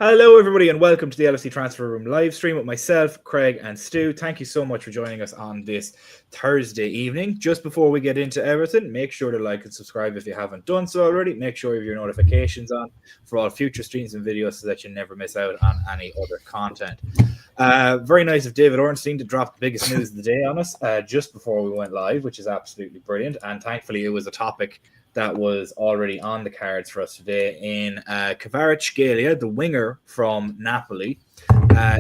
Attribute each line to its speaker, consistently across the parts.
Speaker 1: Hello, everybody, and welcome to the LFC Transfer Room live stream with myself, Craig, and Stu. Thank you so much for joining us on this Thursday evening. Just before we get into everything, make sure to like and subscribe if you haven't done so already. Make sure you have your notifications on for all future streams and videos so that you never miss out on any other content. Very nice of David Ornstein to drop the biggest news of the day on us just before we went live, which is absolutely brilliant. And thankfully, it was a topic that was already on the cards for us today in Kvaratskhelia, the winger from Napoli,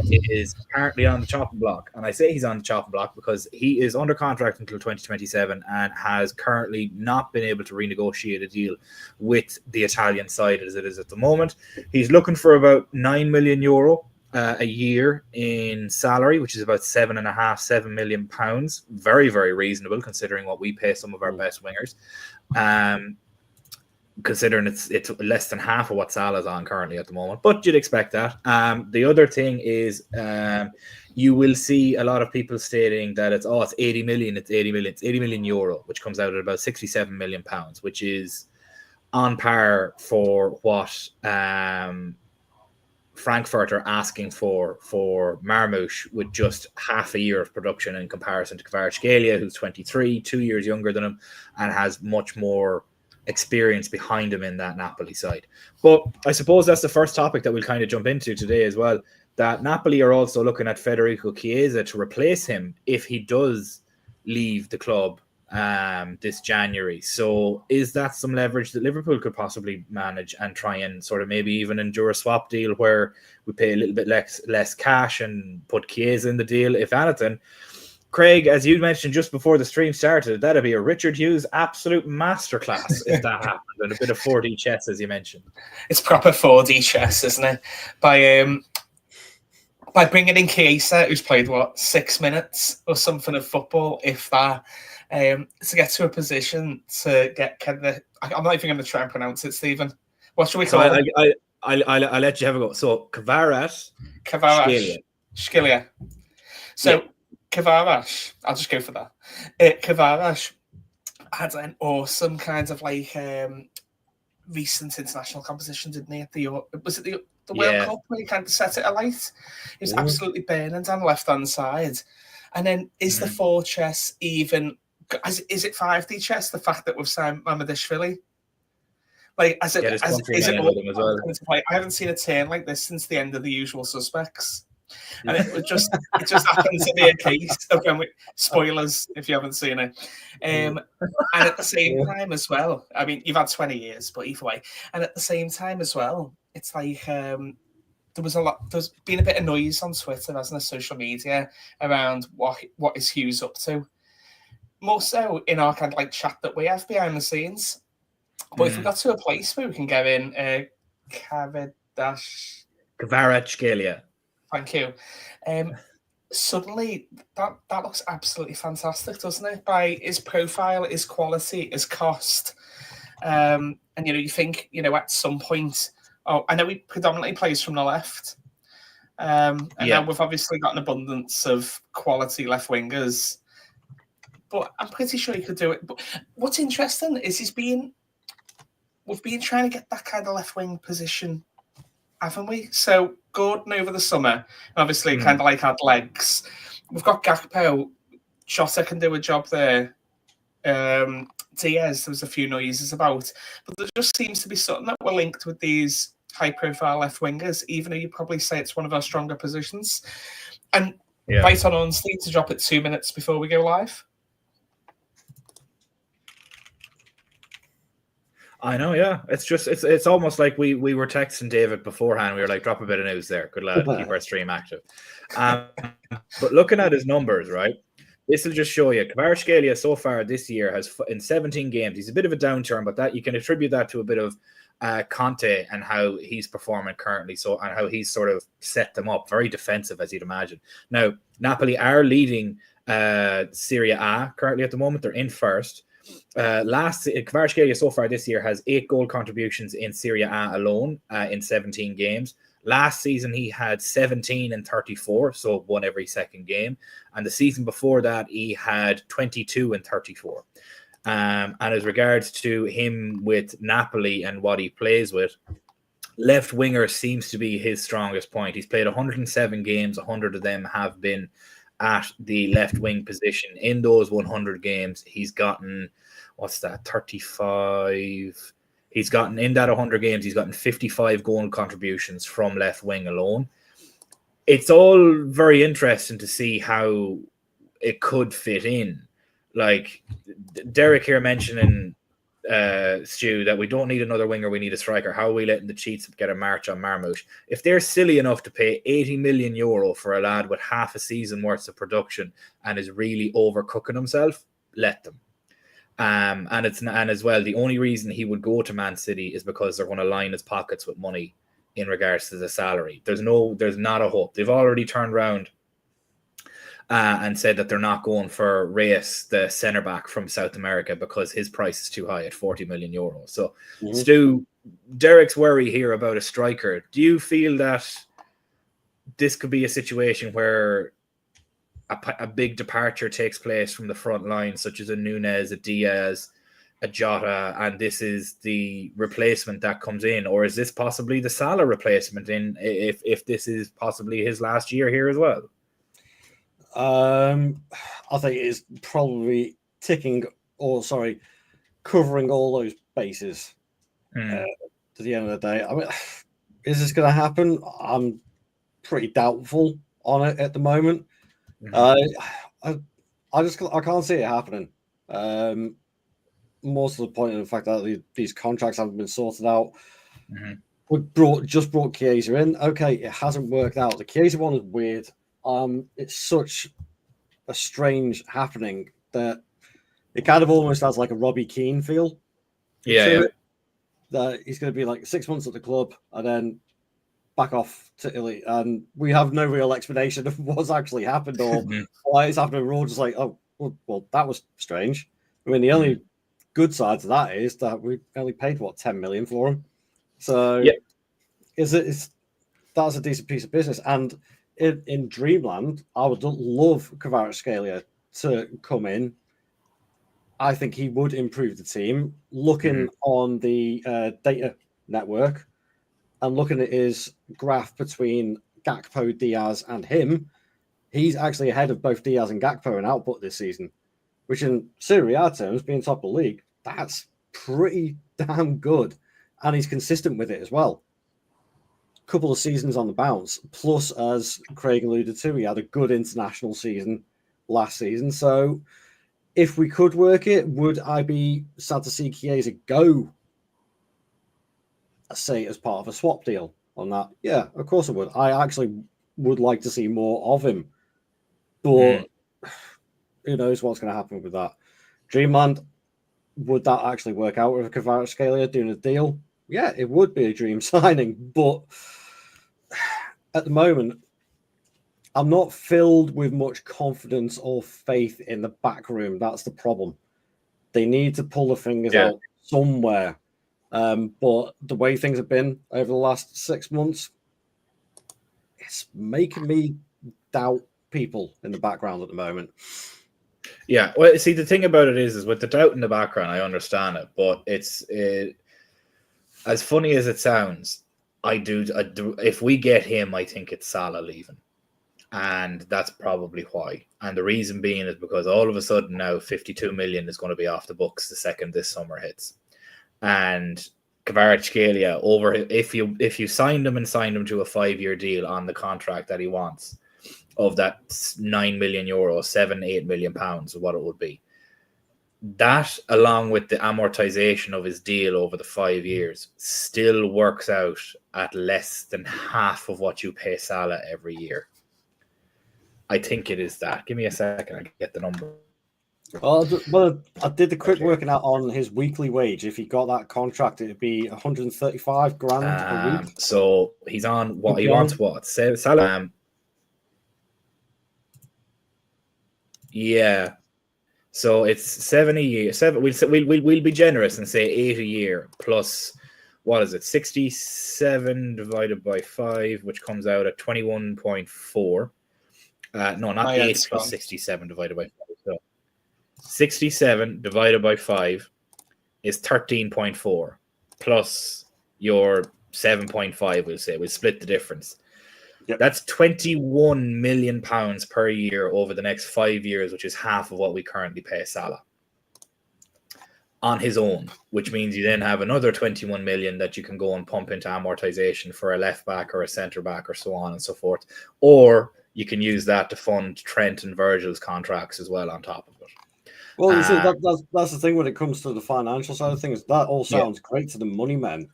Speaker 1: is currently on the chopping block. And I say he's on the chopping block because he is under contract until 2027 and has currently not been able to renegotiate a deal with the Italian side as it is at the moment. He's looking for about €9 million a year in salary, which is about £7.5–7 million. Very, very reasonable considering what we pay some of our best wingers. Considering it's less than half of what Salah's on currently at the moment, but you'd expect that. The other thing is you will see a lot of people stating that it's 80 million, it's 80 million, it's 80 million euro, which comes out at about £67 million, which is on par for what Frankfurt are asking for Marmoush with just half a year of production in comparison to Kvaratskhelia, who's 23, 2 years younger than him, and has much more experience behind him in that Napoli side. But I suppose that's the first topic that we'll kind of jump into today as well, that Napoli are also looking at Federico Chiesa to replace him if he does leave the club this January. So is that some leverage that Liverpool could possibly manage and try and sort of maybe even endure a swap deal where we pay a little bit less cash and put Chiesa in the deal, if anything? Craig, as you mentioned just before the stream started, that'd be a Richard Hughes absolute masterclass if that happened, and a bit of 4D chess, as you mentioned.
Speaker 2: It's proper 4D chess, isn't it? By bringing in Chiesa, who's played 6 minutes or something of football, if that, to get to a position to get I'm not even going to try and pronounce it, Stephen. What should we call it?
Speaker 1: I'll let you have a go. So
Speaker 2: Kvaratskhelia. So yeah. Kvara, I'll just go for that. Kvara had an awesome kind of recent international competition, didn't he? At the World Cup where he kind of set it alight. He was absolutely burning down the left-hand side. And then is the 4 chess even... Is it 5D chess, the fact that we've signed Mamadishvili? I haven't seen a turn like this since the end of The Usual Suspects. And it just happened to be a case of spoilers if you haven't seen it. And at the same time as well, I mean, you've had 20 years, but either way. And at the same time as well, it's like there's been a bit of noise on Twitter, hasn't there, social media, around what is Hughes up to. More so in our kind of chat that we have behind the scenes. But if we got to a place where we can get in
Speaker 1: Kvaratskhelia.
Speaker 2: Thank you. Suddenly, that looks absolutely fantastic, doesn't it? By his profile, his quality, his cost. And, you think, at some point... Oh, I know he predominantly plays from the left. And now we've obviously got an abundance of quality left wingers. But I'm pretty sure he could do it. But what's interesting is we've been trying to get that kind of left wing position, haven't we? So Gordon over the summer, obviously kind of had legs. We've got Gakpo. Jota can do a job there. Diaz, there was a few noises about. But there just seems to be something that we're linked with these high-profile left wingers, even though you probably say it's one of our stronger positions. And right on Ornstein to drop it 2 minutes before we go live.
Speaker 1: I know, yeah. It's almost like we were texting David beforehand. We were like, drop a bit of news there. Good lad, keep our stream active. But looking at his numbers, right, this will just show you. Kvaratskhelia so far this year has, in 17 games, he's a bit of a downturn, but that you can attribute that to a bit of Conte and how he's performing currently, and how he's sort of set them up. Very defensive, as you'd imagine. Now, Napoli are leading Serie A currently at the moment. They're in first. Kvaratskhelia so far this year has 8 goal contributions in Serie A alone in 17 games. Last season he had 17 and 34, so one every second game, and the season before that he had 22 and 34. And as regards to him with Napoli and what he plays with, left winger seems to be his strongest point. He's played 107 games, 100 of them have been at the left wing position. In those 100 games, he's gotten, 35. He's gotten, in that 100 games, he's gotten 55 goal contributions from left wing alone. It's all very interesting to see how it could fit in. Like Derek here mentioning, Stu, that we don't need another winger, we need a striker. How are we letting the cheats get a march on Marmoush? If they're silly enough to pay 80 million euro for a lad with half a season worth of production and is really overcooking himself, let them. And as well, the only reason he would go to Man City is because they're going to line his pockets with money in regards to the salary. There's not a hope. They've already turned around and said that they're not going for Reyes, the centre back from South America, because his price is too high at 40 million euros. So, Stu, Derek's worry here about a striker. Do you feel that this could be a situation where a big departure takes place from the front line, such as a Nunez, a Diaz, a Jota, and this is the replacement that comes in? Or is this possibly the Salah replacement if this is possibly his last year here as well?
Speaker 3: I think it's probably covering all those bases to the end of the day. I mean, is this going to happen? I'm pretty doubtful on it at the moment. I can't see it happening. Most of the point of the fact that these contracts haven't been sorted out. We just brought Chiesa in. Okay, it hasn't worked out. The Chiesa one is weird. It's such a strange happening that it kind of almost has like a Robbie Keane feel.
Speaker 1: Yeah.
Speaker 3: That he's going to be like 6 months at the club and then back off to Italy, and we have no real explanation of what's actually happened or why it's happening. We're all just like, oh, well, that was strange. I mean, the only good side to that is that we only paid 10 million for him. So that's a decent piece of business. And in Dreamland, I would love Kvaratskhelia to come in. I think he would improve the team. Looking on the data network and looking at his graph between Gakpo, Diaz, and him, he's actually ahead of both Diaz and Gakpo in output this season, which in Serie A terms, being top of the league, that's pretty damn good. And he's consistent with it as well. Couple of seasons on the bounce. Plus, as Craig alluded to, he had a good international season last season. So if we could work it, would I be sad to see Chiesa go, say, as part of a swap deal on that? Yeah, of course I would. I actually would like to see more of him. But who knows what's going to happen with that. Dreamland, would that actually work out with Kvaratskhelia doing a deal? Yeah, it would be a dream signing, but at the moment, I'm not filled with much confidence or faith in the back room. That's the problem. They need to pull the fingers out somewhere. But the way things have been over the last 6 months, it's making me doubt people in the background at the moment.
Speaker 1: Yeah, well, see, the thing about it is with the doubt in the background, I understand it, but it's as funny as it sounds. I do. If we get him, I think it's Salah leaving, and that's probably why. And the reason being is because all of a sudden now 52 million is going to be off the books the second this summer hits, and Kvaratskhelia over if you signed him to a 5-year deal on the contract that he wants of that 9 million euros, 7-8 million pounds, what it would be. That, along with the amortization of his deal over the 5 years, still works out at less than half of what you pay Salah every year. I think it is that. Give me a second, I get the number.
Speaker 3: Well, I did the quick working out on his weekly wage. If he got that contract, it'd be 135 grand a week.
Speaker 1: So he's on what he wants. What Salah? Yeah. So it's 70 years. We'll be generous and say 8 a year plus, what is it? 67 divided by 5, which comes out at 21.4. No, not 8 plus 67 divided by 5. So 67 divided by 5 is 13.4 plus your 7.5, we'll say. We'll split the difference.
Speaker 3: Yep.
Speaker 1: That's £21 million per year over the next 5 years, which is half of what we currently pay Salah on his own, which means you then have another 21 million that you can go and pump into amortization for a left back or a centre back or so on and so forth. Or you can use that to fund Trent and Virgil's contracts as well on top of it.
Speaker 3: Well, you see, that's the thing when it comes to the financial side of things. That all sounds great to the money men,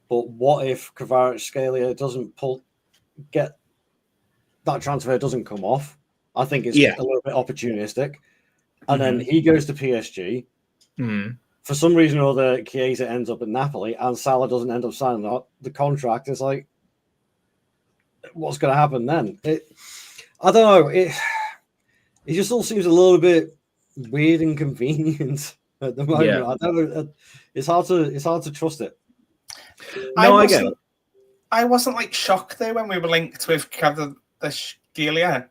Speaker 3: but what if Kvaratskhelia doesn't get that transfer doesn't come off? I think it's a little bit opportunistic, and then he goes to PSG. For some reason or other, Chiesa ends up at Napoli, and Salah doesn't end up signing the contract. It's like, what's going to happen then? I don't know. It just all seems a little bit weird and convenient at the moment.
Speaker 1: Yeah.
Speaker 3: I don't know. It's hard to trust it.
Speaker 2: I wasn't like shocked though when we were linked with Kvaratskhelia.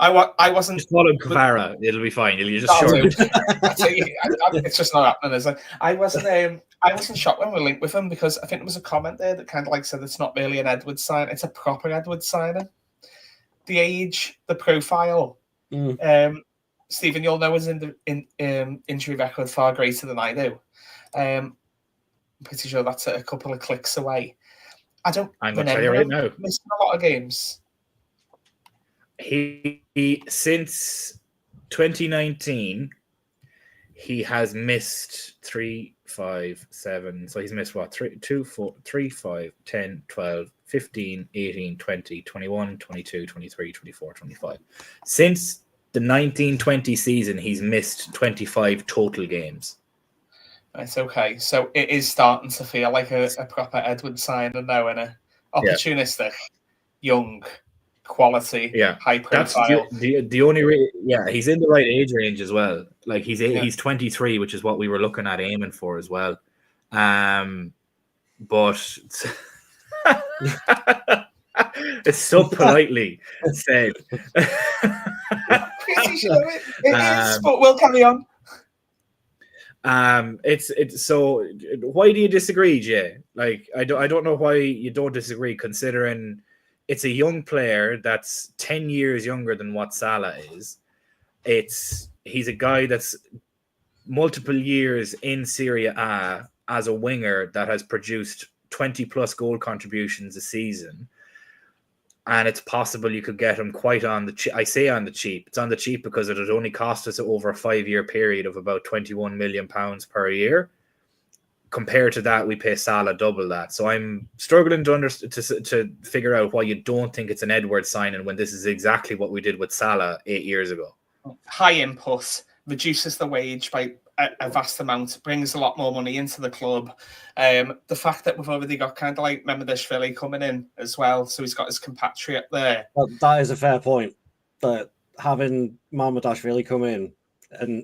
Speaker 2: I wasn't.
Speaker 1: Just call him Kvara. It'll be fine. You just short.
Speaker 2: It's just not happening, is it? I wasn't shocked when we linked with him because I think there was a comment there that kind of like said it's not really an Edwards sign. It's a proper Edwards signing. The age, the profile. Stephen, you'll know his injury record far greater than I do. I'm pretty sure that's a couple of clicks away. I'm going to tell you right now. Missing a lot of games.
Speaker 1: He since 2019, he has missed 3, 5, 7. So he's missed what? 3, 2, 4, 3, 5, 10, 12, 15, 18, 20, 21, 22, 23, 24, 25. Since the 1920 season, he's missed 25 total games.
Speaker 2: It's okay. So it is starting to feel like a proper Edward signing now, and a opportunistic, young, quality, high profile.
Speaker 1: That's the only he's in the right age range as well. Like he's 23, which is what we were looking at aiming for as well. But it's so politely said.
Speaker 2: Pretty sure it is, but we'll carry on.
Speaker 1: It's so. Why do you disagree, Jay? Like I don't know why you don't disagree, considering it's a young player that's 10 years younger than what Salah is. He's a guy that's multiple years in Serie A as a winger that has produced 20 plus goal contributions a season. And it's possible you could get him quite on the cheap. I say on the cheap. It's on the cheap because it would only cost us over a 5-year period of about £21 million per year. Compared to that, we pay Salah double that. So I'm struggling to figure out why you don't think it's an Edwards signing when this is exactly what we did with Salah 8 years ago.
Speaker 2: High input, reduces the wage by a vast amount, brings a lot more money into the club. The fact that we've already got kind of like Mamardashvili coming in as well, so he's got his compatriot there.
Speaker 3: Well, that is a fair point. That having Mamardashvili come in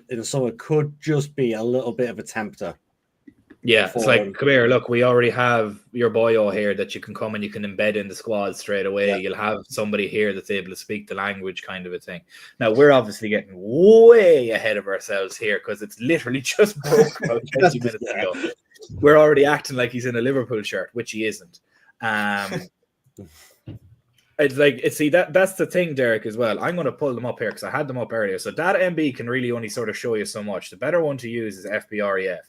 Speaker 3: the summer could just be a little bit of a tempter.
Speaker 1: Yeah, it's like, come here, look, we already have your boyo here that you can come and you can embed in the squad straight away. Yeah. You'll have somebody here that's able to speak the language kind of a thing. Now, we're obviously getting way ahead of ourselves here because it's literally just broke about 20 minutes ago. We're already acting like he's in a Liverpool shirt, which he isn't. It's like, that's the thing, Derek, as well. I'm going to pull them up here because I had them up earlier. So Data MB can really only sort of show you so much. The better one to use is FBREF.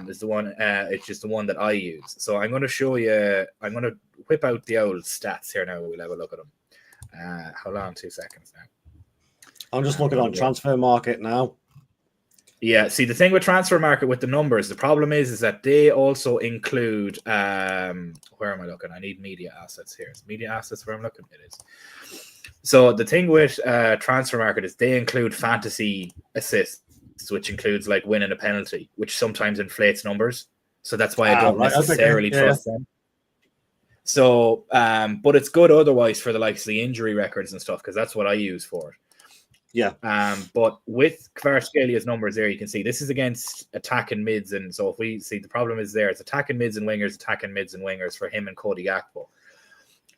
Speaker 1: Is the one it's just the one that I use. So I'm going to show you, I'm going to whip out the old stats here now. We'll have a look at them. Hold on 2 seconds now.
Speaker 3: I'm just looking on Transfer Market now.
Speaker 1: Yeah, see, the thing with Transfer Market with the numbers, the problem is that they also include where am I looking? I need media assets here. Is media assets where I'm looking? It is. So the thing with Transfer Market is they include fantasy assists, which includes like winning a penalty, which sometimes inflates numbers. So that's why I don't necessarily trust them. So, but it's good otherwise for the likes of the injury records and stuff, because that's what I use for it.
Speaker 3: Yeah.
Speaker 1: But with Kvaratskhelia numbers there, you can see this is against attacking mids. And so if we see the problem is there, it's attacking mids and wingers for him and Cody Gakpo.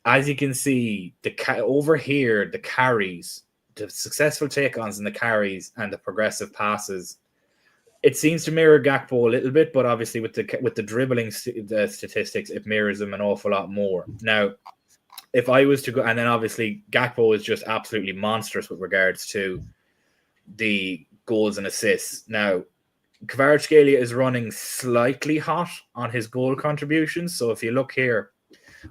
Speaker 1: As you can see, over here, the carries, the successful take-ons and the carries and the progressive passes It seems to mirror Gakpo a little bit, but obviously with the dribbling statistics, it mirrors him an awful lot more. Now, if I was to go, and then obviously Gakpo is just absolutely monstrous with regards to the goals and assists. Now, Kvaratskhelia is running slightly hot on his goal contributions. So if you look here,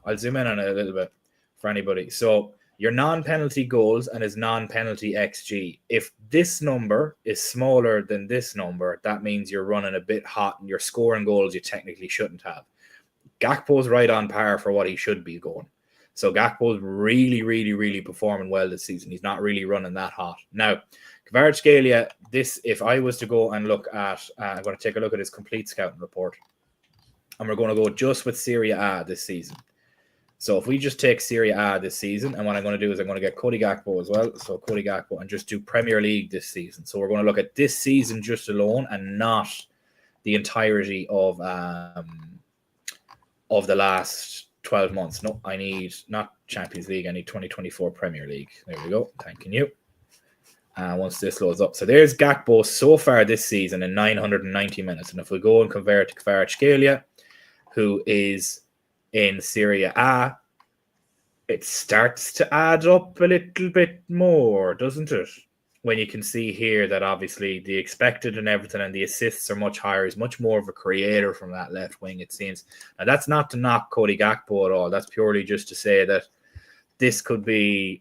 Speaker 1: I'll zoom in on it a little bit for anybody. So your non-penalty goals and his non-penalty XG. If this number is smaller than this number, that means you're running a bit hot and you're scoring goals you technically shouldn't have. Gakpo's right on par for what he should be going. So Gakpo's really, really, really performing well this season. He's not really running that hot. Now, Kvaratskhelia, if I was to go and look at, I'm going to take a look at his complete scouting report. And we're going to go just with Serie A this season. So if we just take Serie A this season, and what I'm going to do is I'm going to get Cody Gakpo as well. So Cody Gakpo, and just do Premier League this season. So we're going to look at this season just alone and not the entirety of the last 12 months. No, I need not Champions League. I need 2024 Premier League. There we go. Thanking you. Once this loads up. So there's Gakpo so far this season in 990 minutes. And if we go and convert to Kvaratskhelia, who is in Serie A, it starts to add up a little bit more, doesn't it? When you can see here that obviously the expected and everything and the assists are much higher. He's much more of a creator from that left wing, it seems. Now, that's not to knock Cody Gakpo at all. That's purely just to say that this could be...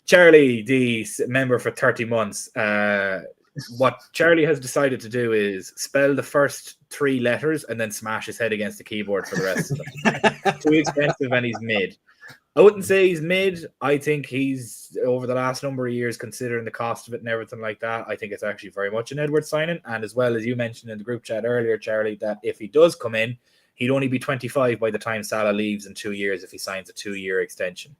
Speaker 1: Charlie, the member for 30 months, what Charlie has decided to do is spell the first 3 letters and then smash his head against the keyboard for the rest of them. Too expensive, and he's mid. I wouldn't say he's mid. I think he's, over the last number of years, considering the cost of it and everything like that, I think it's actually very much an Edwards signing. And as well as you mentioned in the group chat earlier, Charlie, that if he does come in, he'd only be 25 by the time Salah leaves in 2 years if he signs a 2-year extension.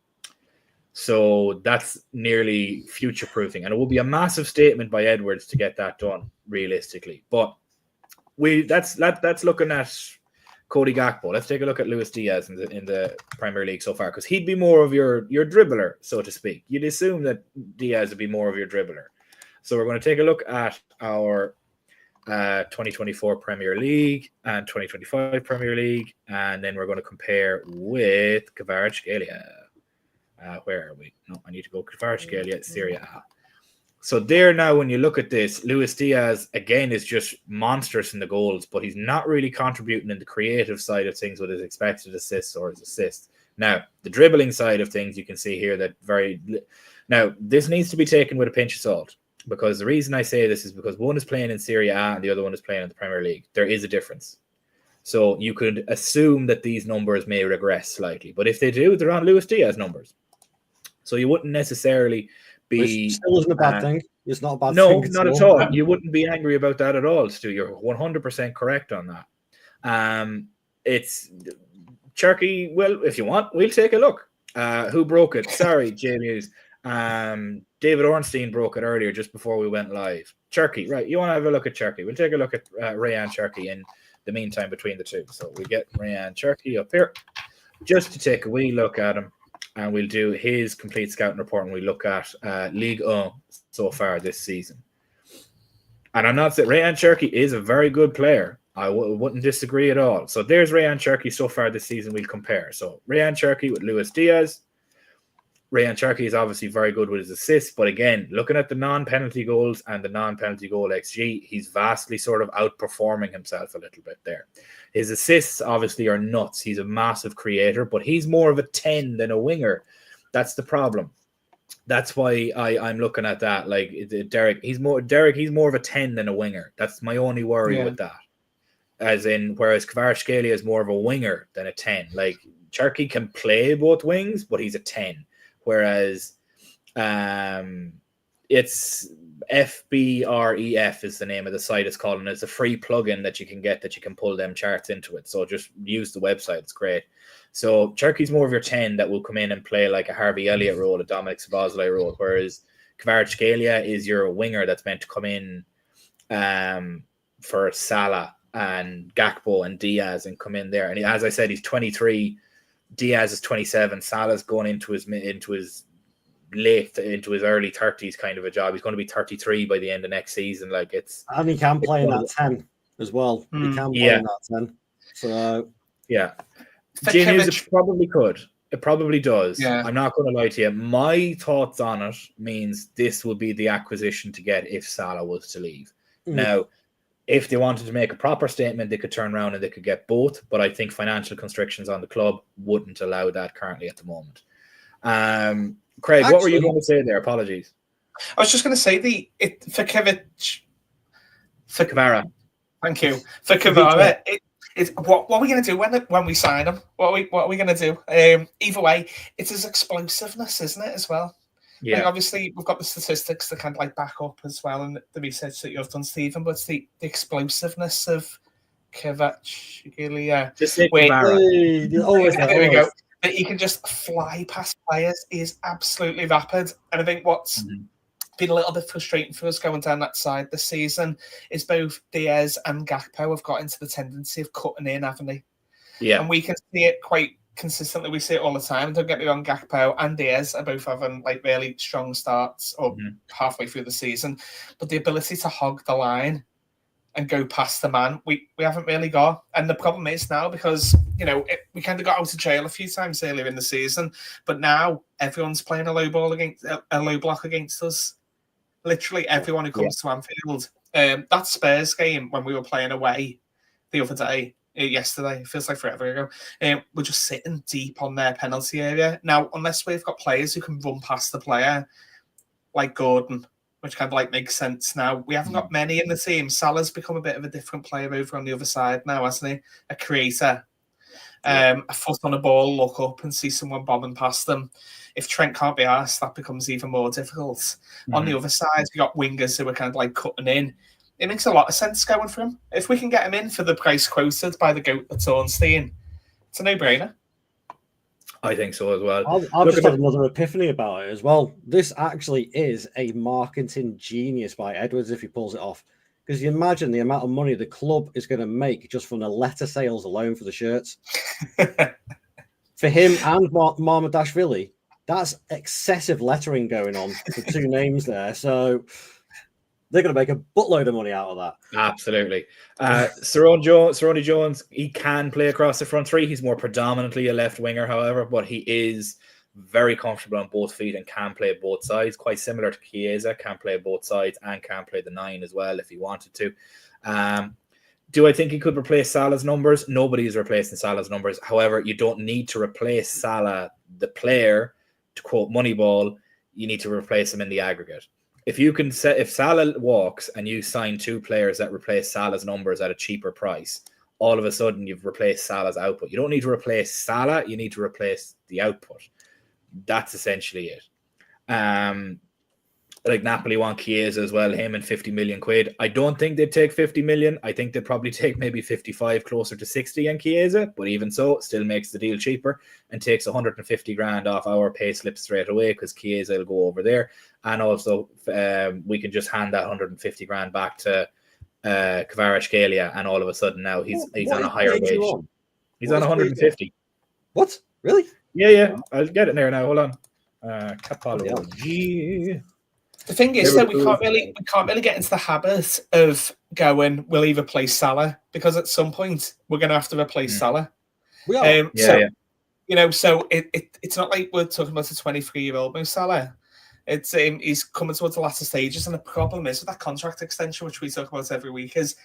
Speaker 1: So that's nearly future-proofing. And it will be a massive statement by Edwards to get that done, realistically. But that's looking at Cody Gakpo. Let's take a look at Luis Diaz in the Premier League so far, because he'd be more of your dribbler, so to speak. You'd assume that Diaz would be more of your dribbler. So we're going to take a look at our 2024 Premier League and 2025 Premier League, and then we're going to compare with Kvaratskhelia. Where are we? No, I need to go Kvaratskhelia, Serie A. So there now, when you look at this, Luis Diaz, again, is just monstrous in the goals, but he's not really contributing in the creative side of things with his expected assists or his assists. Now, the dribbling side of things, you can see here that Now, this needs to be taken with a pinch of salt, because the reason I say this is because one is playing in Serie A and the other one is playing in the Premier League. There is a difference. So you could assume that these numbers may regress slightly, but if they do, they're on Luis Diaz numbers. So you wouldn't necessarily be...
Speaker 3: Which still isn't a bad thing. It's not a bad
Speaker 1: thing.
Speaker 3: No,
Speaker 1: not at all. You wouldn't be angry about that at all, Stu. You're 100% correct on that. It's Cherky. Well, if you want, we'll take a look. Who broke it? Sorry, J Muse. David Ornstein broke it earlier just before we went live. Cherky, right. You want to have a look at Cherky. We'll take a look at Rayan Cherky in the meantime between the two. So we get Rayan Cherky up here just to take a wee look at him. And we'll do his complete scouting report, and we look at Ligue 1 so far this season. And I'm not saying Rayan Cherky is a very good player. I wouldn't disagree at all. So there's Rayan Cherky so far this season. We'll compare. So Rayan Cherky with Luis Diaz. Rayan Cherky is obviously very good with his assists, but again, looking at the non-penalty goals and the non-penalty goal XG, he's vastly sort of outperforming himself a little bit there. His assists obviously are nuts. He's a massive creator, but he's more of a 10 than a winger. That's the problem. That's why I'm looking at that. Like Derek, he's more of a 10 than a winger. That's my only worry with that. As in, whereas Kvaratskhelia is more of a winger than a 10. Like Cherky can play both wings, but he's a 10. Whereas it's FBREF is the name of the site it's called, and it's a free plugin that you can get that you can pull them charts into it. So just use the website. It's great. So Cherky's more of your 10 that will come in and play like a Harvey Elliott role, a Dominic Szoboszlai role, whereas Kvaratskhelia is your winger that's meant to come in for Salah and Gakpo and Diaz and come in there. And as I said, he's 23. Diaz is 27. Salah's going into his late into his early 30s kind of a job. He's going to be 33 by the end of next season. Like
Speaker 3: and he can play in that 10 as well. He can play in that 10. So
Speaker 1: yeah, Gin is it probably could. It probably does.
Speaker 2: Yeah.
Speaker 1: I'm not going to lie to you. My thoughts on it means this would be the acquisition to get if Salah was to leave. Now, if they wanted to make a proper statement, they could turn around and they could get both. But I think financial constrictions on the club wouldn't allow that currently at the moment. Craig, what were you going to say there? Apologies.
Speaker 2: I was just going to say for
Speaker 1: Kvara.
Speaker 2: Thank you for Kvara. What are we going to do when we sign him? What are we going to do? Either way, it's his explosiveness, isn't it, as well?
Speaker 1: Yeah.
Speaker 2: Like, obviously, we've got the statistics to kind of like back up as well, and the research that you've done, Stephen. But it's the explosiveness of Khvicha Kvaratskhelia.
Speaker 1: Just say Kvara.
Speaker 2: There we go. That he can just fly past players. He is absolutely rapid, and I think what's been a little bit frustrating for us going down that side this season is both Diaz and Gakpo have got into the tendency of cutting in, haven't they?
Speaker 1: Yeah.
Speaker 2: And we can see it quite consistently. We see it all the time. Don't get me wrong, Gakpo and Diaz are both having like really strong starts or halfway through the season. But the ability to hog the line and go past the man, we haven't really got. And the problem is now because, we kind of got out of jail a few times earlier in the season, but now everyone's playing a low block against us. Literally everyone who comes to Anfield. That Spurs game when we were playing away the other day, yesterday, it feels like forever ago, we're just sitting deep on their penalty area. Now, unless we've got players who can run past the player, like Gordon, which kind of like makes sense now, we haven't got many in the team. Salah's become a bit of a different player over on the other side now, hasn't he? A creator. A foot on a ball, look up and see someone bombing past them. If Trent can't be asked, that becomes even more difficult. On the other side, we got wingers who are kind of like cutting in. It makes a lot of sense going for him. If we can get him in for the price quoted by the GOAT that's Ornstein, it's a no-brainer.
Speaker 1: I think so as well.
Speaker 3: I've just had another epiphany about it as well. This actually is a marketing genius by Edwards if he pulls it off. Because you imagine the amount of money the club is going to make just from the letter sales alone for the shirts. For him and Marmadashvili, that's excessive lettering going on for two names there. So they're going to make a buttload of money out of that.
Speaker 1: Absolutely. Cerrone Jones, he can play across the front three. He's more predominantly a left winger, however, but he is very comfortable on both feet and can play both sides. Quite similar to Chiesa, can play both sides and can play the 9 as well if he wanted to. Do I think he could replace Salah's numbers? Nobody is replacing Salah's numbers. However, you don't need to replace Salah, the player, to quote Moneyball. You need to replace him in the aggregate. If Salah walks and you sign 2 players that replace Salah's numbers at a cheaper price, all of a sudden you've replaced Salah's output. You don't need to replace Salah, you need to replace the output. That's essentially it. Like Napoli want Chiesa as well, him and 50 million quid. I don't think they'd take 50 million. I think they'd probably take maybe 55, closer to 60 on Chiesa, but even so, still makes the deal cheaper and takes 150 grand off our pay slip straight away because Chiesa will go over there. And also, we can just hand that 150 grand back to Kvaratskhelia, and all of a sudden now he's on a higher wage. He's on 150.
Speaker 3: What? Really?
Speaker 1: Yeah. I'll get it there now. Hold on. Capology.
Speaker 2: The thing is, though, we can't really get into the habit of going, we'll either replace Salah, because at some point we're going to have to replace Salah.
Speaker 3: We are.
Speaker 2: So it's not like we're talking about a 23-year-old Mo Salah. It's he's coming towards the latter stages, and the problem is with that contract extension, which we talk about every week, is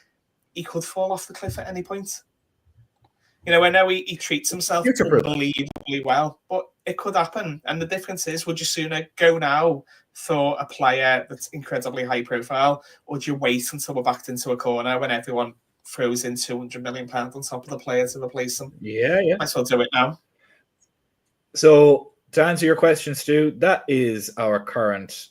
Speaker 2: he could fall off the cliff at any point. I know he treats himself unbelievably well, but it could happen. And the difference is, would you sooner go now for a player that's incredibly high profile, or do you wait until we're backed into a corner when everyone throws in £200 million on top of the player to replace them?
Speaker 1: Yeah.
Speaker 2: Might as well do it now.
Speaker 1: So to answer your question, Stu, that is our current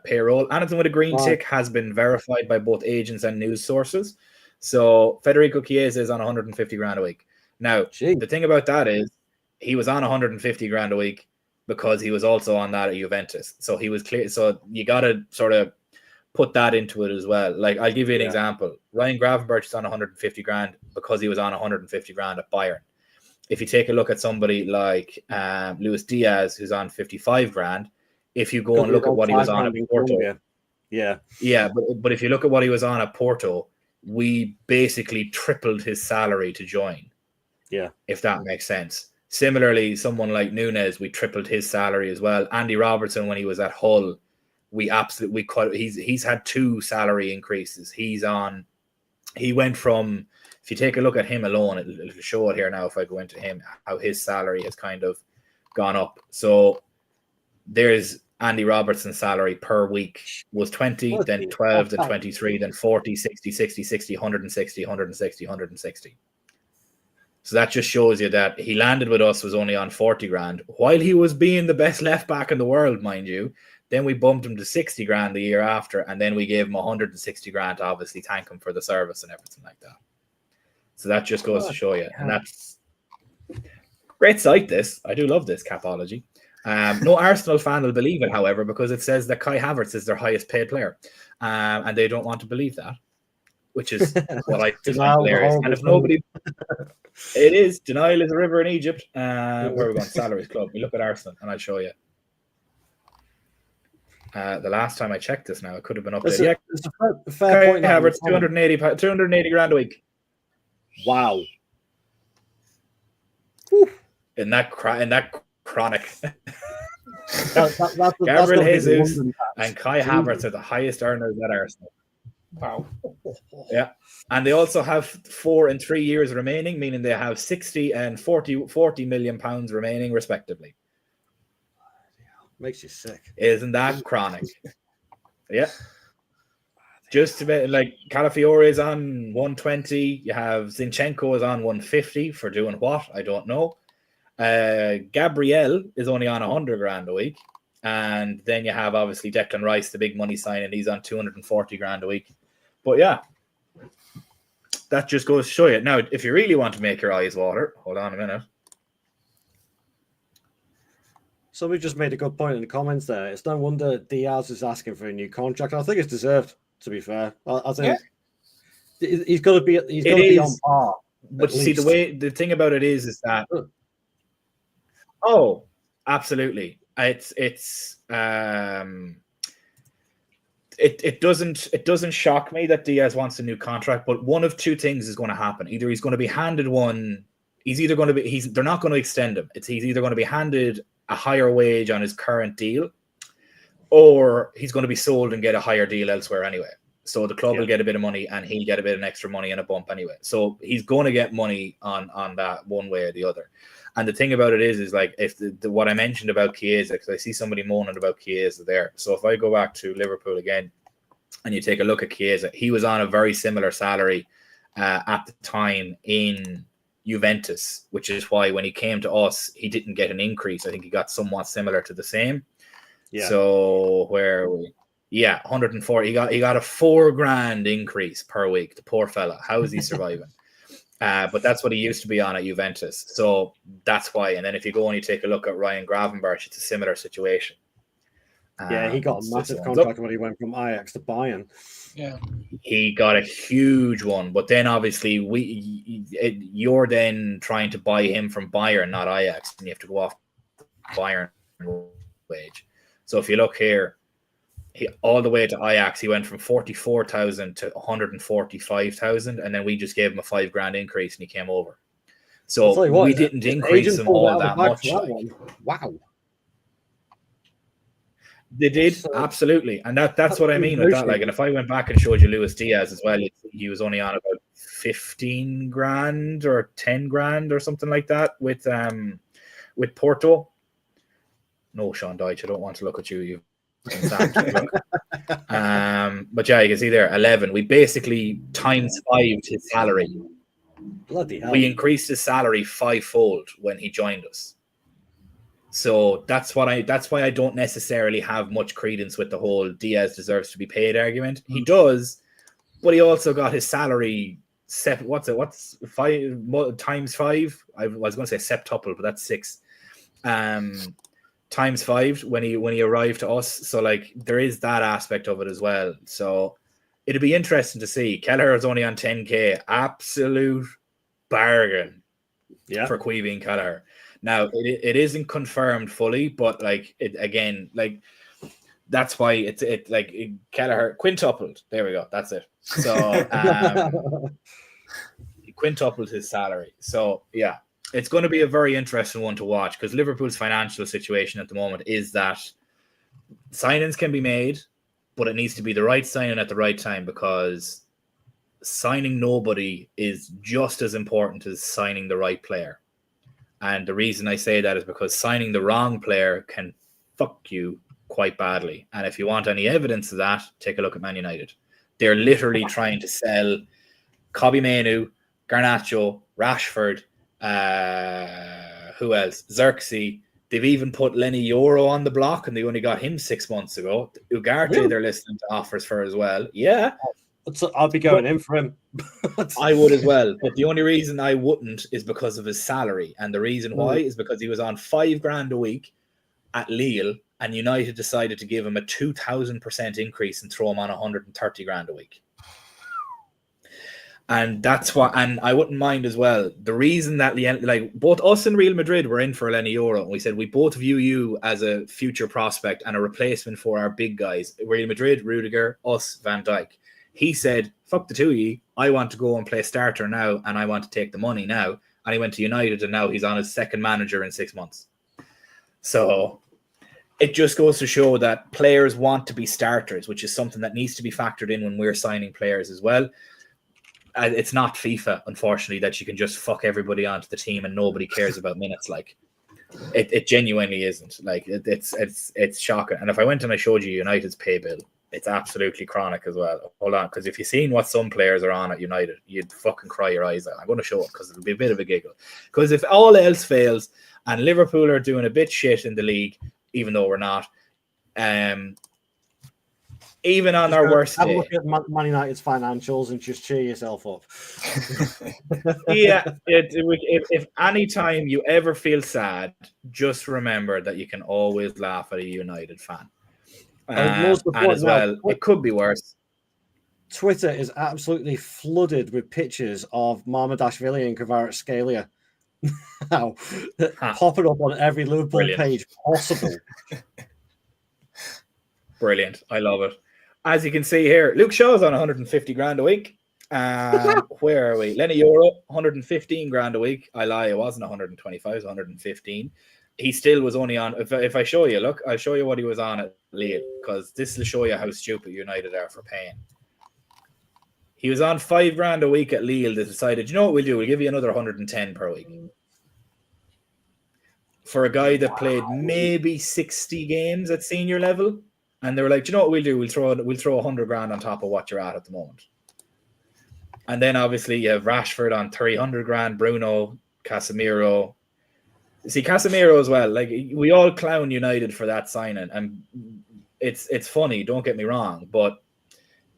Speaker 1: payroll. Anything with a green tick has been verified by both agents and news sources. So Federico Chiesa is on 150 grand a week. Now, the thing about that is he was on 150 grand a week because he was also on that at Juventus. So he was clear. So you got to sort of put that into it as well. Like, I'll give you an example. Ryan Gravenberch is on 150 grand because he was on 150 grand at Bayern. If you take a look at somebody like Luis Diaz, who's on 55 grand, if you go and look at what he was on at Porto.
Speaker 3: Yeah,
Speaker 1: but if you look at what he was on at Porto, we basically tripled his salary to join.
Speaker 3: Yeah,
Speaker 1: if that makes sense. Similarly, someone like Nunes, we tripled his salary as well. Andy Robertson, when he was at Hull, he's had 2 salary increases. He went from, if you take a look at him alone, it'll show it here now if I go into him, how his salary has kind of gone up. So there's Andy Robertson's salary per week was 20, then 12, then 23, then 40, 60, 60, 60, 160, 160, 160. So that just shows you that he landed with us was only on 40 grand while he was being the best left back in the world, mind you. Then we bumped him to 60 grand the year after, and then we gave him 160 grand to obviously thank him for the service and everything like that. So that just goes to show you. And that's great site, this. I do love this Capology. No Arsenal fan will believe it, however, because it says that Kai Havertz is their highest paid player. And they don't want to believe that, which is what I think hilarious. And if nobody... It is. Denial is a river in Egypt. Where are we going? Salaries Club. We look at Arsenal, and I'll show you. The last time I checked this now, it could have been updated.
Speaker 3: It's a fair point.
Speaker 1: Havertz, 280 grand a week.
Speaker 3: Wow.
Speaker 1: In that chronic.
Speaker 3: That's
Speaker 1: Gabriel Jesus and Kai Havertz are the highest earners at Arsenal.
Speaker 2: Wow.
Speaker 1: Yeah. And they also have 4 and 3 years remaining, meaning they have 60 and 40 million pounds remaining, respectively.
Speaker 3: Makes you sick.
Speaker 1: Isn't that chronic? Yeah. Just a bit like Calafiore is on 120. You have Zinchenko is on 150 for doing what? I don't know. Gabriel is only on 100 grand a week. And then you have obviously Declan Rice, the big money sign, and he's on 240 grand a week. But yeah, that just goes to show you. Now, if you really want to make your eyes water, hold on a minute.
Speaker 3: Somebody just made a good point in the comments there. It's no wonder Diaz is asking for a new contract. I think it's deserved, to be fair. I think he's got to be on par.
Speaker 1: But see, the thing about it is that absolutely. It doesn't shock me that Diaz wants a new contract, but one of 2 things is going to happen. Either he's going to be handed one, they're not going to extend him. He's either going to be handed a higher wage on his current deal, or he's going to be sold and get a higher deal elsewhere anyway. So the club will get a bit of money and he'll get a bit of extra money and a bump anyway. So he's going to get money on that one way or the other. And the thing about it is like if what I mentioned about Chiesa, because I see somebody moaning about Chiesa there. So if I go back to Liverpool again and you take a look at Chiesa, he was on a very similar salary at the time in Juventus, which is why when he came to us, he didn't get an increase. I think he got somewhat similar to the same. Yeah. So where are we? Yeah, 140. He got a 4 grand increase per week. The poor fella. How is he surviving? But that's what he used to be on at Juventus. So that's why. And then if you go and you take a look at Ryan Gravenberch, it's a similar situation.
Speaker 3: Yeah, he got a massive contract when he went from Ajax to Bayern.
Speaker 2: Yeah,
Speaker 1: he got a huge one. But then obviously you're then trying to buy him from Bayern, not Ajax, and you have to go off Bayern wage. So if you look here, all the way to Ajax, he went from 44,000 to 145,000, and then we just gave him a 5 grand increase, and he came over. So we didn't increase him all that much.
Speaker 3: Wow,
Speaker 1: they did absolutely, and that's what I mean with that. Like, and if I went back and showed you Luis Diaz as well, he was only on about 15 grand or 10 grand or something like that with Porto. No, Sean Dyche, I don't want to look at you. But yeah, you can see there 11. We basically times 5'd his salary.
Speaker 3: Bloody hell.
Speaker 1: We increased his salary 5-fold when he joined us. So that's why I don't necessarily have much credence with the whole Diaz deserves to be paid argument. He does, but he also got his salary set. What's 5 times 5? I was going to say septuple, but that's 6. Times 5 when he arrived to us. So like there is that aspect of it as well. So it'd be interesting to see. Kelleher is only on 10k. Absolute bargain for Queevy and Kelleher. Now it isn't confirmed fully, but like it again, like That's why it Kelleher quintupled. There we go. That's it. So he quintupled his salary. So yeah, it's going to be a very interesting one to watch because Liverpool's financial situation at the moment is that signings can be made, but it needs to be the right signing at the right time because signing nobody is just as important as signing the right player. And the reason I say that is because signing the wrong player can fuck you quite badly. And if you want any evidence of that, take a look at Man United. They're literally trying to sell Kobbie Mainoo, Garnacho, Rashford, who else? Xerxes. They've even put Lenny Yoro on the block, and they only got him 6 months ago. Ugarte, they're listening to offers for as well. Yeah.
Speaker 3: I'll be going in for him.
Speaker 1: I would as well. But the only reason I wouldn't is because of his salary. And the reason why is because he was on $5,000 a week at Lille, and United decided to give him a 2,000% increase and throw him on $130,000 a week. And that's what, and I wouldn't mind as well. The reason that both us and Real Madrid were in for Lenny Yoro, and we said we both view you as a future prospect and a replacement for our big guys. Real Madrid, Rudiger, us, Van Dijk. He said, fuck the two of you. I want to go and play starter now, and I want to take the money now. And he went to United, and now he's on his second manager in 6 months. So it just goes to show that players want to be starters, which is something that needs to be factored in when we're signing players as well. It's not FIFA, unfortunately, that you can just fuck everybody onto the team and nobody cares about minutes. Like it genuinely isn't. Like it's shocking. And if I went and I showed you United's pay bill, it's absolutely chronic as well. Hold on, because if you've seen what some players are on at United, you'd fucking cry your eyes out. I'm going to show it because it'll be a bit of a giggle. Because if all else fails and Liverpool are doing a bit shit in the league, even though we're not, even on our worst day.
Speaker 3: Have a look at Man United's financials and just cheer yourself up.
Speaker 1: Yeah, if any time you ever feel sad, just remember that you can always laugh at a United fan. And as well, it could be worse.
Speaker 3: Twitter is absolutely flooded with pictures of Marmadashvili and Kvaratskhelia now popping up on every Liverpool page possible.
Speaker 1: Brilliant. I love it. As you can see here, Luke Shaw's on $150,000 a week. Where are we? Lenny Yoro, $115,000 a week. I lie, it wasn't 125, it was 115. He still was only on, if I show you, look, I'll show you what he was on at Lille, because this will show you how stupid United are for paying. He was on $5,000 a week at Lille. They decided, you know what we'll do? We'll give you another 110 per week. For a guy that played maybe 60 games at senior level. And they were like, do you know what we'll do? We'll throw $100,000 on top of what you're at the moment. And then obviously you have Rashford on $300,000, Bruno, Casemiro. See, Casemiro as well. Like, we all clown United for that signing, and it's funny. Don't get me wrong, but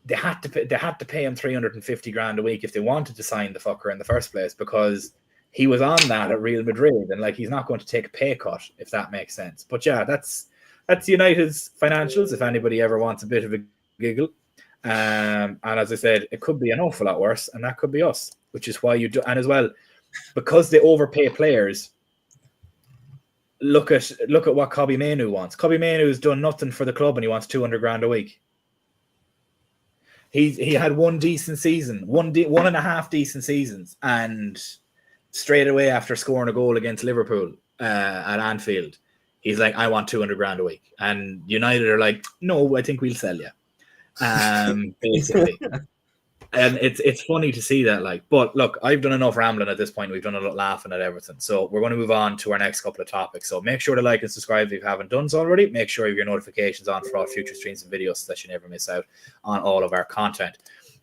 Speaker 1: they had to pay him $350,000 a week if they wanted to sign the fucker in the first place, because he was on that at Real Madrid, and like he's not going to take a pay cut, if that makes sense. But yeah, that's United's financials, if anybody ever wants a bit of a giggle. And as I said, it could be an awful lot worse, and that could be us, which is why you do. And as well, because they overpay players, look at what Kobbie Mainoo wants. Kobbie Mainoo has done nothing for the club, and he wants $200,000 a week. He had one decent season, one and a half decent seasons, and straight away after scoring a goal against Liverpool at Anfield, he's like, I want $200,000 a week. And United are like, no, I think we'll sell you. Basically. And it's funny to see that. Like, but look, I've done enough rambling at this point. We've done a lot laughing at everything. So we're going to move on to our next couple of topics. So make sure to like and subscribe if you haven't done so already. Make sure you have your notifications on for all future streams and videos so that you never miss out on all of our content.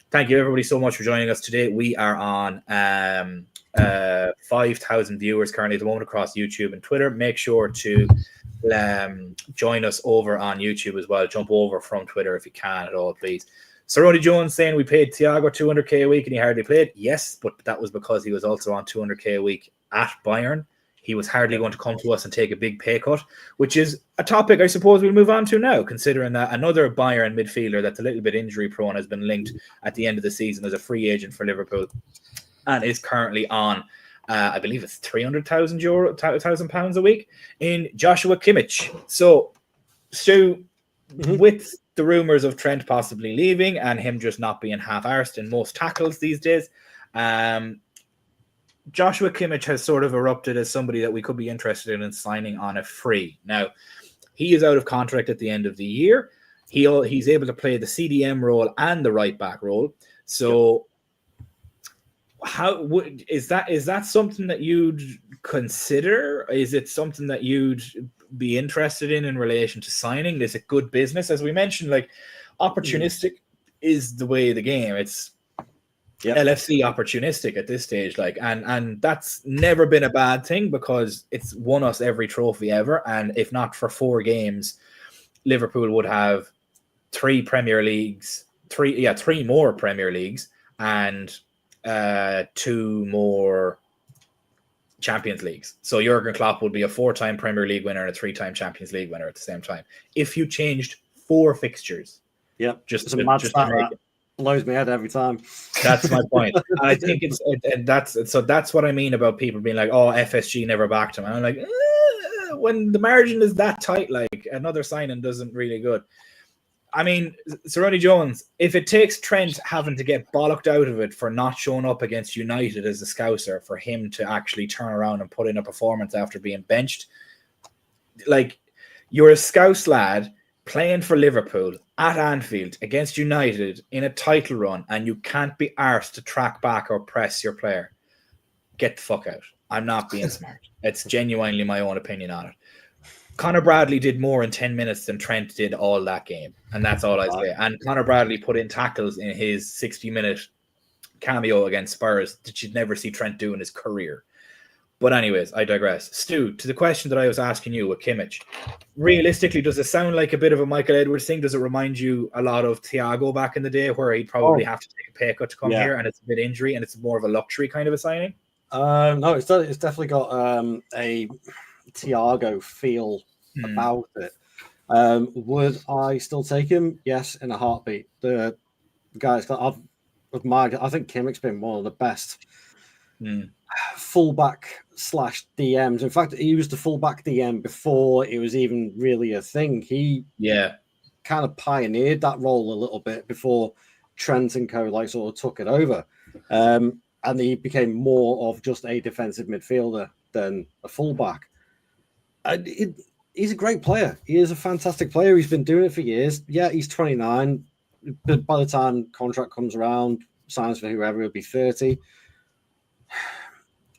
Speaker 1: Thank you everybody so much for joining us today. We are on 5,000 viewers currently at the moment across YouTube and Twitter. Make sure to join us over on YouTube as well. Jump over from Twitter if you can at all, please. Saroni Jones saying we paid Thiago $200,000 a week and he hardly played. Yes, but that was because he was also on $200,000 a week at Bayern. He was hardly going to come to us and take a big pay cut, which is a topic I suppose we'll move on to now, considering that another Bayern midfielder that's a little bit injury prone has been linked at the end of the season as a free agent for Liverpool and is currently on, I believe it's £300,000 a week in Joshua Kimmich. So, Stu, with the rumours of Trent possibly leaving and him just not being half-arsed in most tackles these days, Joshua Kimmich has sort of erupted as somebody that we could be interested in signing on a free. Now, he is out of contract at the end of the year. He's able to play the CDM role and the right back role. So, is that something that you'd consider? Is it something that you'd be interested in relation to signing? Is it good business? As we mentioned, like, opportunistic is the way of the game. It's LFC opportunistic at this stage, like, and that's never been a bad thing because it's won us every trophy ever. And if not for 4 games, Liverpool would have 3 Premier Leagues, 3 more Premier Leagues, and 2 more Champions Leagues. So Jurgen Klopp would be a 4-time Premier League winner and a 3-time Champions League winner at the same time. If you changed 4 fixtures, just to make it,
Speaker 3: blows me head every time.
Speaker 1: That's my point. And I think that's what I mean about people being like, oh, FSG never backed him. And I'm like, when the margin is that tight, like, another signing doesn't really good. I mean, Sir Ronnie Jones, if it takes Trent having to get bollocked out of it for not showing up against United as a Scouser for him to actually turn around and put in a performance after being benched, like, you're a Scouse lad playing for Liverpool at Anfield against United in a title run, and you can't be arsed to track back or press your player. Get the fuck out. I'm not being smart. It's genuinely my own opinion on it. Conor Bradley did more in 10 minutes than Trent did all that game. And that's all I say. And Conor Bradley put in tackles in his 60-minute cameo against Spurs that you'd never see Trent do in his career. But anyways, I digress. Stu, to the question that I was asking you with Kimmich, realistically, does it sound like a bit of a Michael Edwards thing? Does it remind you a lot of Thiago back in the day where he'd probably have to take a pay cut to come here and it's a bit injury and it's more of a luxury kind of a signing?
Speaker 3: No, it's definitely got a Thiago feel about it. Would I still take him? Yes, in a heartbeat. The guys I've admired. I think Kimmich's been one of the best fullback / DMs. In fact, he was the fullback DM before it was even really a thing. He kind of pioneered that role a little bit before Trent and co like sort of took it over. And he became more of just a defensive midfielder than a fullback. He's a great player. He is a fantastic player. He's been doing it for years. Yeah, he's 29. But by the time contract comes around, signs for whoever, he'll be 30.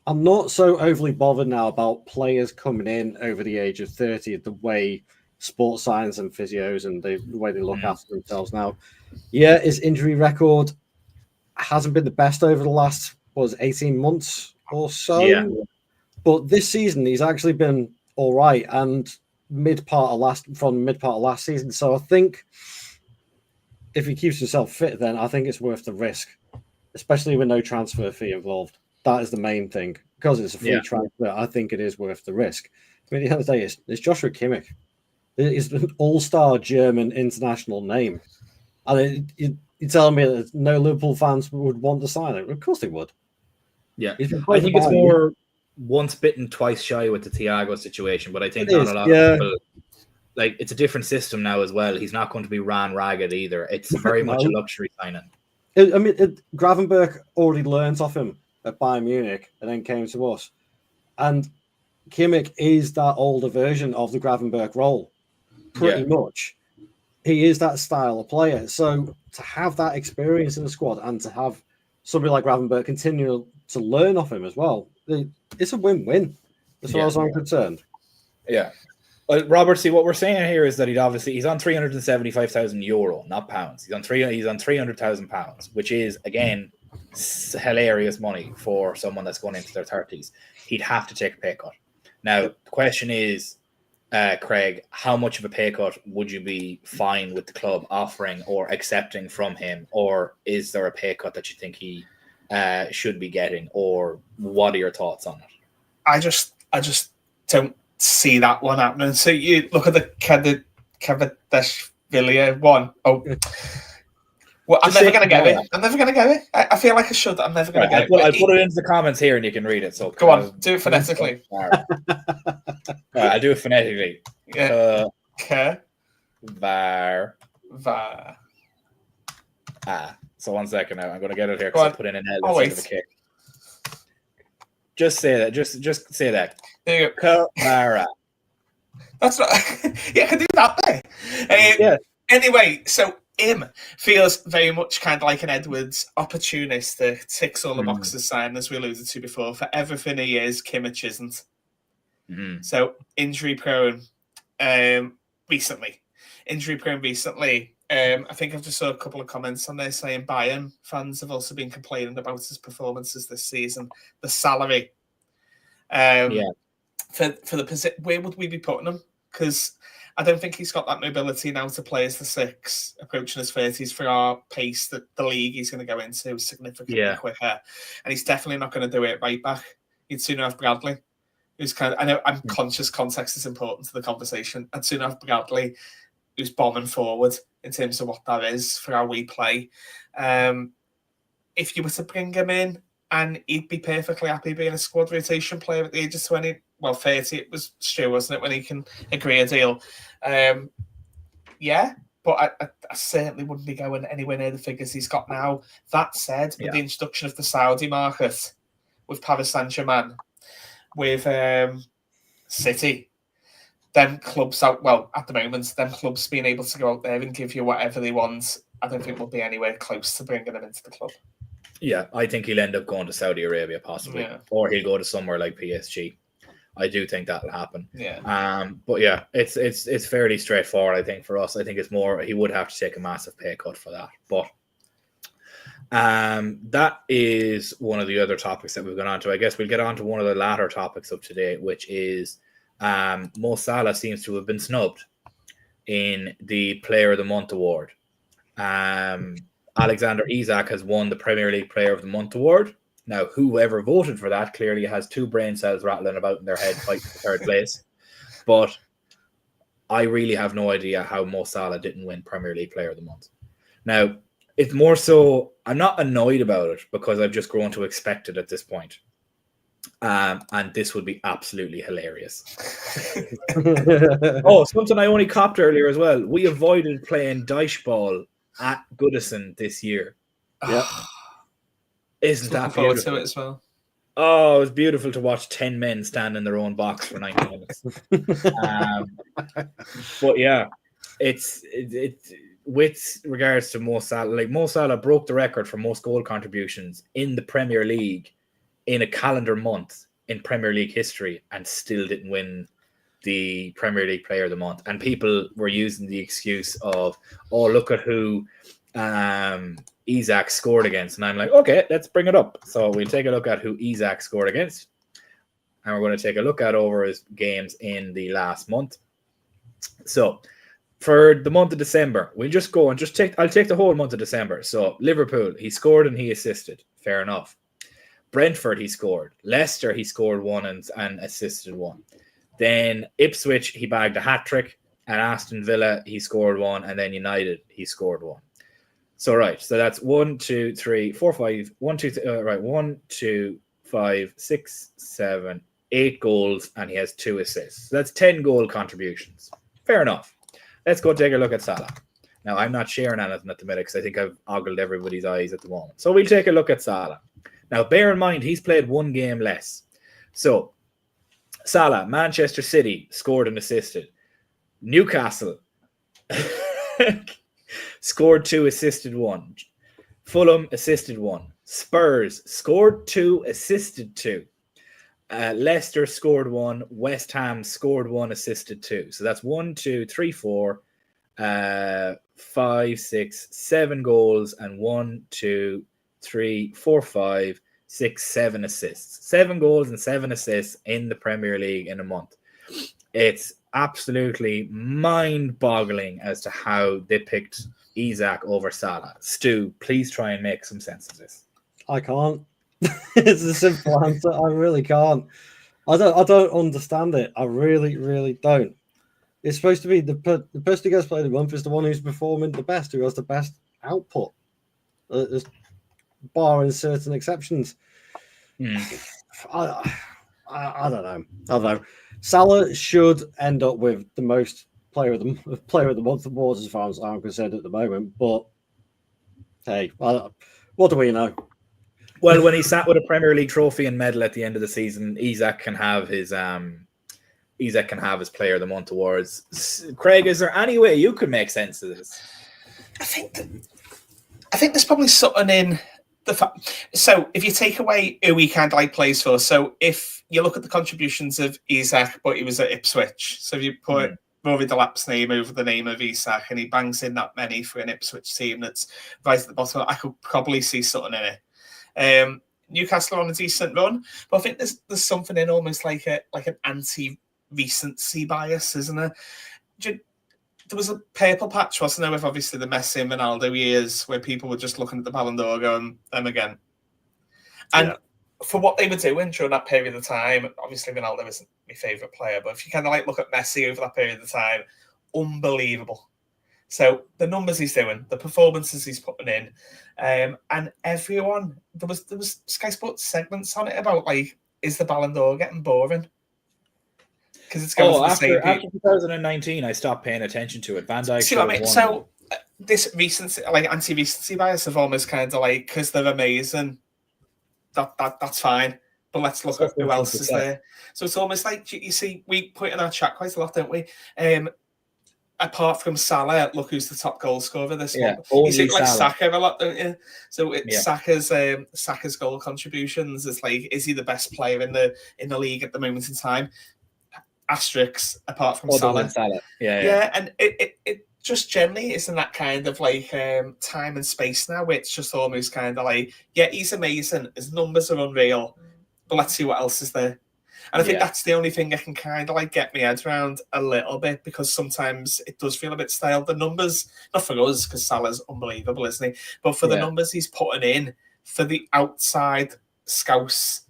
Speaker 3: I'm not so overly bothered now about players coming in over the age of 30, the way sports science and physios and the way they look after themselves now. Yeah, his injury record hasn't been the best over the last 18 months or so. Yeah. But this season he's actually been all right, and mid part of last season. So I think if he keeps himself fit, then I think it's worth the risk, especially with no transfer fee involved. That is the main thing. Because it's a free transfer, I think it is worth the risk. I mean, the other day it's Joshua Kimmich. It's an all-star German international name. And you're telling me that no Liverpool fans would want to sign it? Of course they would.
Speaker 1: Yeah. I think it's more once bitten, twice shy with the Thiago situation, but I think not a lot of people, like, it's a different system now as well. He's not going to be ran ragged either. It's very much a luxury signing.
Speaker 3: Gravenberch already learnt off him at Bayern Munich and then came to us. And Kimmich is that older version of the Gravenberch role, pretty much. He is that style of player. So to have that experience in the squad and to have somebody like Gravenberch continue to learn off him as well, it's a win-win as far as I'm concerned.
Speaker 1: Yeah. Well, Robert, see, what we're saying here is that he's on €375,000, not pounds. He's on £300,000, which is, again, hilarious money for someone that's going into their 30s. He'd have to take a pay cut. Now, the question is, Craig, how much of a pay cut would you be fine with the club offering or accepting from him? Or is there a pay cut that you think he should be getting? Or what are your thoughts on it?
Speaker 2: I just don't see that one happening. So you look at the Kvaratskhelia one. Oh, well, I'm never going to get it. I feel like I should. I'm never going to get it.
Speaker 1: I'll put it into the comments here and you can read it. So
Speaker 2: go on, do it phonetically.
Speaker 1: All right, I'll do it phonetically.
Speaker 2: Yeah.
Speaker 1: Var. So 1 second now. I'm going to get it here because I put in an L instead of a K. Just say that. Just say that.
Speaker 2: There you go.
Speaker 1: Kvara.
Speaker 2: That's right. Yeah, I can do that there.
Speaker 1: Yeah.
Speaker 2: Anyway, so him feels very much kind of like an Edwards opportunist that ticks all the boxes sign, as we alluded to before. For everything he is, Kimmich isn't. So injury prone recently. I think I've just saw a couple of comments on there saying Bayern fans have also been complaining about his performances this season. The salary. For the position, where would we be putting him? Because I don't think he's got that mobility now to play as the 6, approaching his 30s for our pace that the league he's going to go into significantly quicker. And he's definitely not going to do it right back. He'd sooner have Bradley, who's kind of, I know I'm conscious context is important to the conversation. I'd sooner have Bradley, who's bombing forward in terms of what that is for how we play. If you were to bring him in, and he'd be perfectly happy being a squad rotation player at the age of 20. Well, 30, it was Stu, wasn't it, when he can agree a deal? Yeah, but I certainly wouldn't be going anywhere near the figures he's got now. That said, with the introduction of the Saudi market, with Paris Saint-Germain, with City, them clubs out, well, at the moment, them clubs being able to go out there and give you whatever they want, I don't think we'll be anywhere close to bringing them into the club.
Speaker 1: Yeah, I think he'll end up going to Saudi Arabia possibly, or he'll go to somewhere like PSG. I do think that'll happen.
Speaker 2: Yeah.
Speaker 1: But yeah, it's fairly straightforward. I think for us, I think it's more he would have to take a massive pay cut for that. But that is one of the other topics that we've gone on to. I guess we'll get on to one of the latter topics of today, which is Mo Salah seems to have been snubbed in the Player of the Month award. Alexander Isak has won the Premier League Player of the Month award. Now, whoever voted for that clearly has 2 brain cells rattling about in their head fighting for 3rd place. But I really have no idea how Mo Salah didn't win Premier League Player of the Month. Now, it's more so, I'm not annoyed about it because I've just grown to expect it at this point. And this would be absolutely hilarious. Oh, something I only copped earlier as well. We avoided playing Dyche Ball at Goodison this year.
Speaker 3: Yeah.
Speaker 1: Isn't that beautiful?
Speaker 2: To it as well.
Speaker 1: Oh, it was beautiful to watch 10 men stand in their own box for 90 minutes. But yeah, it's with regards to Mo Salah, like Mo Salah broke the record for most goal contributions in the Premier League in a calendar month in Premier League history and still didn't win the Premier League Player of the Month. And people were using the excuse of, oh, look at who Isak scored against. And I'm like, okay, let's bring it up. So we'll take a look at who Isak scored against. And we're going to take a look at over his games in the last month. So for the month of December, we'll just go and I'll take the whole month of December. So Liverpool, he scored and he assisted. Fair enough. Brentford, he scored. Leicester, he scored 1 and assisted 1. Then Ipswich, he bagged a hat-trick. And Aston Villa, he scored 1. And then United, he scored 1. So, right. So that's 1, 2, 3, 4, 5. 1, 2, right. 1, 2, 5, 6, 7, 8 goals. And he has 2 assists. So that's 10 goal contributions. Fair enough. Let's go take a look at Salah. Now, I'm not sharing anything at the minute because I think I've ogled everybody's eyes at the moment. So we'll take a look at Salah. Now, bear in mind, he's played 1 game less. So, Salah, Manchester City, scored and assisted. Newcastle, scored 2, assisted 1. Fulham, assisted 1. Spurs, scored 2, assisted 2. Leicester, scored 1. West Ham, scored 1, assisted 2. So that's 1, 2, 3, 4, 5, 6, 7 goals and 1, 2, 3, 4, 5, 6, 7 assists. 7 goals and 7 assists in the Premier League in a month. It's absolutely mind-boggling as to how they picked Isak over Salah. Stu, please try and make some sense of this.
Speaker 3: I can't. It's a simple answer. I really can't. I don't understand it. I really, really don't. It's supposed to be the person who gets played of the month is the one who's performing the best, who has the best output. Barring certain exceptions. I don't know. Salah should end up with the most player of the month awards as far as I'm concerned at the moment. But hey, what do we know?
Speaker 1: Well, when he sat with a Premier League trophy and medal at the end of the season, Isak can have his player of the month awards. Craig, is there any way you could make sense of this?
Speaker 2: I think there's probably something in the fact. So if you take away who he kind of like plays for, so if you look at the contributions of Isak, but he was at Ipswich, so if you put Rory Delap's name over the name of Isak and he bangs in that many for an Ipswich team that's right at the bottom, I could probably see something in it. Newcastle are on a decent run, but I think there's something in almost like an anti-recency bias, isn't there? There was a purple patch, wasn't there, with obviously the Messi and Ronaldo years where people were just looking at the Ballon d'Or going, them again. And for what they were doing during that period of time, obviously Ronaldo isn't my favourite player, but if you kind of like look at Messi over that period of time, unbelievable. So the numbers he's doing, the performances he's putting in, and everyone, there was Sky Sports segments on it about like, is the Ballon d'Or getting boring? Because it's going
Speaker 1: after 2019, I stopped paying attention to it. Van Dijk.
Speaker 2: See what I mean? So this recency, like anti-recency bias, of almost kind of like, because they're amazing, that's fine. But let's look at who else is there. So it's almost like, you see, we put in our chat quite a lot, don't we? Apart from Salah, look who's the top goal scorer this month. You see like Saka a lot, don't you? So Saka's goal contributions is like, is he the best player in the league at the moment in time? Asterisks apart from Salah. Yeah, and it just generally isn't that kind of like time and space now where it's just almost kind of like, yeah, he's amazing, his numbers are unreal, but let's see what else is there. And I think that's the only thing I can kind of like get my head around a little bit, because sometimes it does feel a bit stale. The numbers, not for us, because Salah's unbelievable, isn't he? But for the numbers he's putting in for the outside Scouse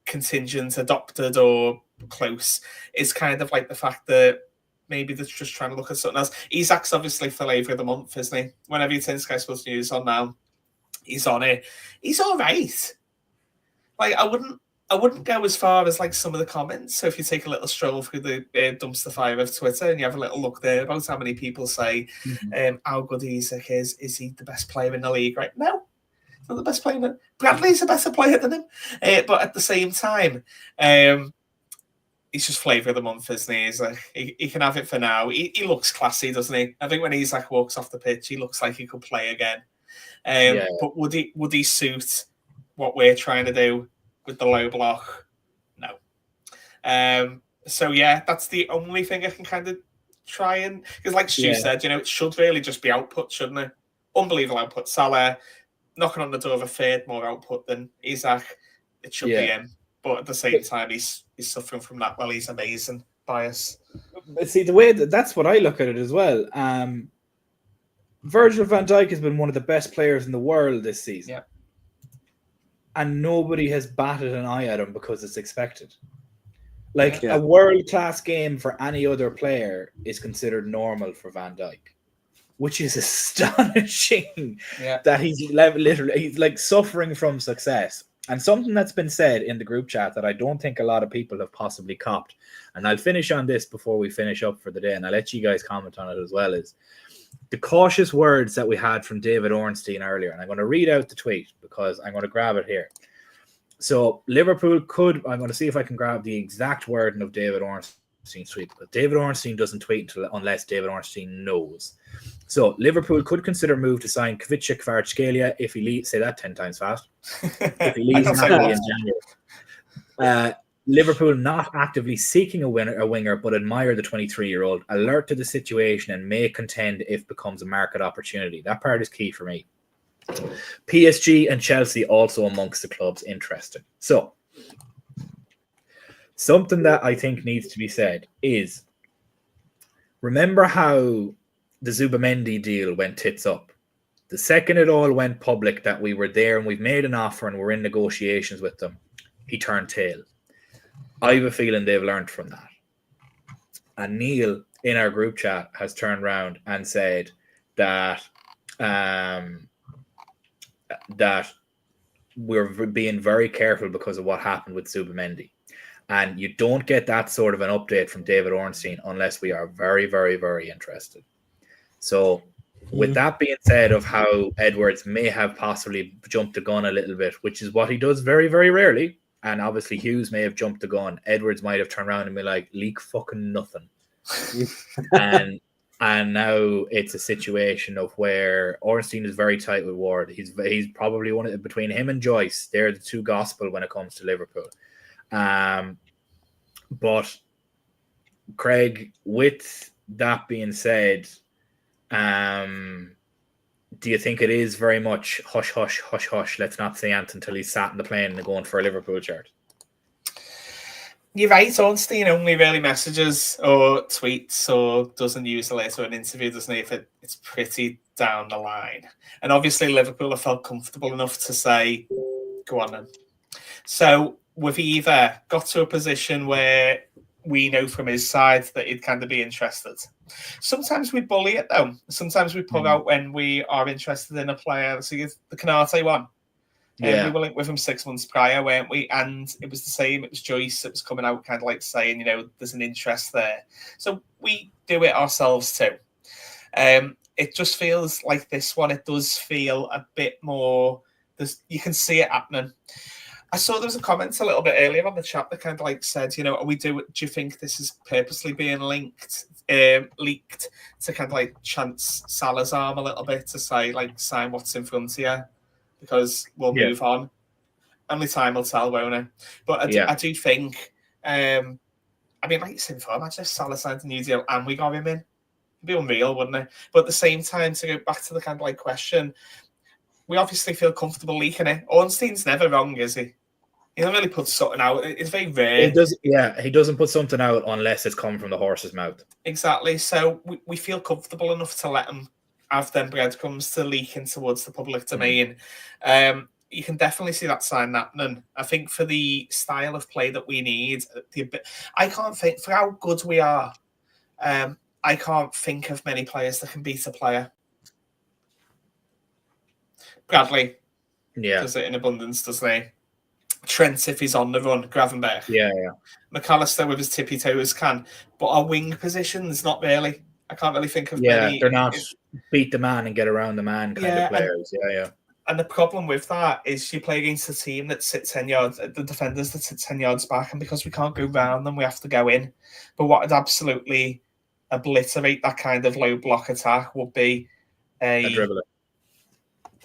Speaker 2: contingent, adopted or close, is kind of like the fact that maybe they're just trying to look at something else. Isak's obviously flavour of the month, isn't he? Whenever you turn Sky Sports News on now, he's on it. He's all right. Like, I wouldn't go as far as like some of the comments. So if you take a little stroll through the dumpster fire of Twitter and you have a little look there about how many people say how good Isak is he the best player in the league? Right? No, he's not the best player. Bradley's a better player than him. But at the same time, he's just flavour of the month, isn't he? He's like, he can have it for now. He looks classy, doesn't he? I think when Isak walks off the pitch, he looks like he could play again. But would he suit what we're trying to do with the low block? No. So yeah, that's the only thing I can kind of try and, because like Stu said, it should really just be output, shouldn't it? Unbelievable output. Salah knocking on the door of a third more output than Isak. It should be him. But at the same time, he's suffering from that. Well, he's amazing bias.
Speaker 1: But see, the way that's what I look at it as well. Virgil van Dijk has been one of the best players in the world this season.
Speaker 2: Yeah.
Speaker 1: And nobody has batted an eye at him because it's expected. Like, a world-class game for any other player is considered normal for Van Dijk, which is astonishing that he's like suffering from success. And something that's been said in the group chat that I don't think a lot of people have possibly copped, and I'll finish on this before we finish up for the day, and I'll let you guys comment on it as well, is the cautious words that we had from David Ornstein earlier. And I'm going to read out the tweet because I'm going to grab it here. So Liverpool could, I'm going to see if I can grab the exact wording of David Ornstein's tweet, because David Ornstein doesn't tweet unless David Ornstein knows. So Liverpool could consider move to sign Khvicha Kvaratskhelia if he leaves, say that 10 times fast, if he leaves Napoli in January. Liverpool not actively seeking a winger, but admire the 23-year-old, alert to the situation and may contend if becomes a market opportunity. That part is key for me. PSG and Chelsea also amongst the clubs interested. So, something that I think needs to be said is, remember how the Zubamendi deal went tits up? The second it all went public that we were there and we've made an offer and we're in negotiations with them, he turned tail. I have a feeling they've learned from that. And Neil in our group chat has turned around and said that that we're being very careful because of what happened with Zubamendi. And you don't get that sort of an update from David Ornstein unless we are very, very, very interested. So with that being said, of how Edwards may have possibly jumped the gun a little bit, which is what he does very, very rarely, and obviously Hughes may have jumped the gun, Edwards might have turned around and been like, leak fucking nothing. and now it's a situation of where Ornstein is very tight with Ward. He's probably one of between him and Joyce, they're the two gospel when it comes to Liverpool. But Craig, with that being said, do you think it is very much hush, hush, hush, hush? Let's not say anything until he's sat in the plane and going for a Liverpool shirt.
Speaker 2: You're right, Ornstein only really messages or tweets or doesn't use the letter in an interview, doesn't he, if it's pretty down the line. And obviously Liverpool have felt comfortable enough to say, go on then. So we've either got to a position where we know from his side that he'd kind of be interested. Sometimes we bully it though. Sometimes we pull out when we are interested in a player. So the Canate one. We were linked with him 6 months prior, weren't we? And it was the same. It was Joyce that was coming out kind of like saying, you know, there's an interest there. So we do it ourselves too. It just feels like this one, it does feel a bit more, you can see it happening. I saw there was a comment a little bit earlier on the chat that kind of like said, you know, do you think this is purposely being leaked to kind of like chance Salah's arm a little bit to say, like, sign what's in front of you because we'll move on. Only time will tell, won't it? But I do think, I mean, like you said before, imagine if Salah signed a new deal and we got him in. It'd be unreal, wouldn't it? But at the same time, to go back to the kind of like question, we obviously feel comfortable leaking it. Ornstein's never wrong, is he? He doesn't really put something out. It's very rare.
Speaker 1: He doesn't put something out unless it's come from the horse's mouth.
Speaker 2: Exactly. So we feel comfortable enough to let him have them breadcrumbs to leak in towards the public domain. You can definitely see that sign happening. I think for the style of play that we need, I can't think, for how good we are, I can't think of many players that can beat a player. Bradley does it in abundance, doesn't he? Trent, if he's on the run, Gravenberch. McAllister with his tippy toes can. But our wing positions, not really. I can't really think of many.
Speaker 1: They're not beat the man and get around the man kind of players.
Speaker 2: And the problem with that is you play against a team that sits 10 yards, the defenders that sit 10 yards back, and because we can't go round them, we have to go in. But what would absolutely obliterate that kind of low block attack would be a dribbler.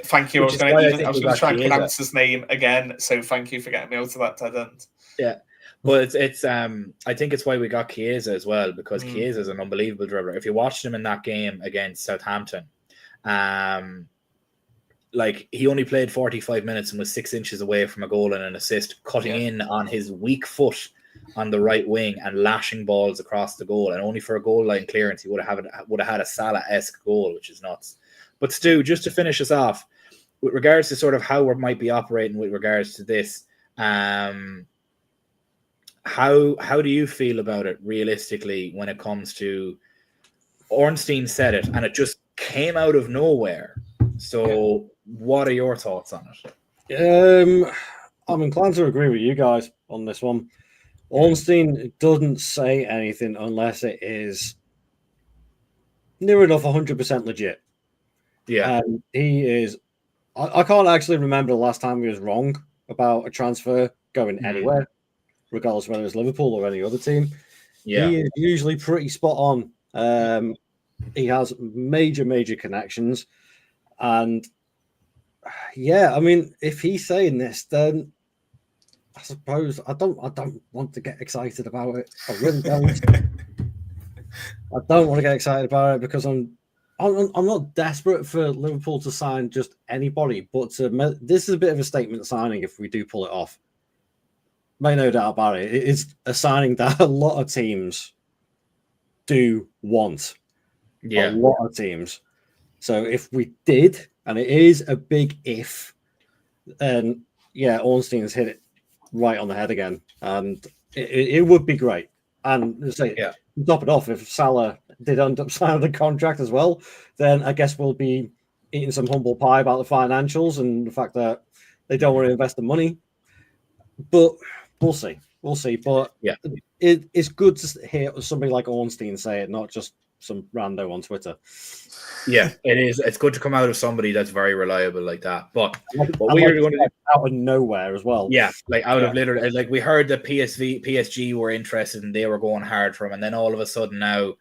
Speaker 2: Thank you. I was going to try and pronounce his name again, so thank you for getting me out of that dead end.
Speaker 1: Yeah, well, it's I think it's why we got Chiesa as well, because Chiesa is an unbelievable dribbler. If you watched him in that game against Southampton, like he only played 45 minutes and was 6 inches away from a goal and an assist, cutting in on his weak foot on the right wing and lashing balls across the goal, and only for a goal line clearance he would have had a Salah-esque goal, which is nuts. But Stu, just to finish us off, with regards to sort of how we might be operating with regards to this, how do you feel about it realistically when it comes to Ornstein said it and it just came out of nowhere? So what are your thoughts on
Speaker 3: it? I'm inclined to agree with you guys on this one. Ornstein doesn't say anything unless it is near enough 100% legit. He is. I can't actually remember the last time he was wrong about a transfer going anywhere, regardless of whether it's Liverpool or any other team. He is usually pretty spot on. He has major connections, and I mean, if he's saying this, then I suppose I don't want to get excited about it. I really don't. I don't want to get excited about it because I'm not desperate for Liverpool to sign just anybody, but this is a bit of a statement signing if we do pull it off. Make no doubt about it. It is a signing that a lot of teams do want. A lot of teams. So if we did, and it is a big if, then Ornstein's hit it right on the head again, and it would be great. And to top it off, if Salah did end up signing the contract as well, then I guess we'll be eating some humble pie about the financials and the fact that they don't want to invest the money. But We'll see. We'll see. But
Speaker 1: Yeah,
Speaker 3: it's good to hear somebody like Ornstein say it, not just some rando on Twitter.
Speaker 1: Yeah, it is. It's good to come out of somebody that's very reliable like that. But what
Speaker 3: we
Speaker 1: we're going to do
Speaker 3: out of nowhere as well.
Speaker 1: Yeah, like out of literally, like we heard that PSG were interested and they were going hard for him, and then all of a sudden now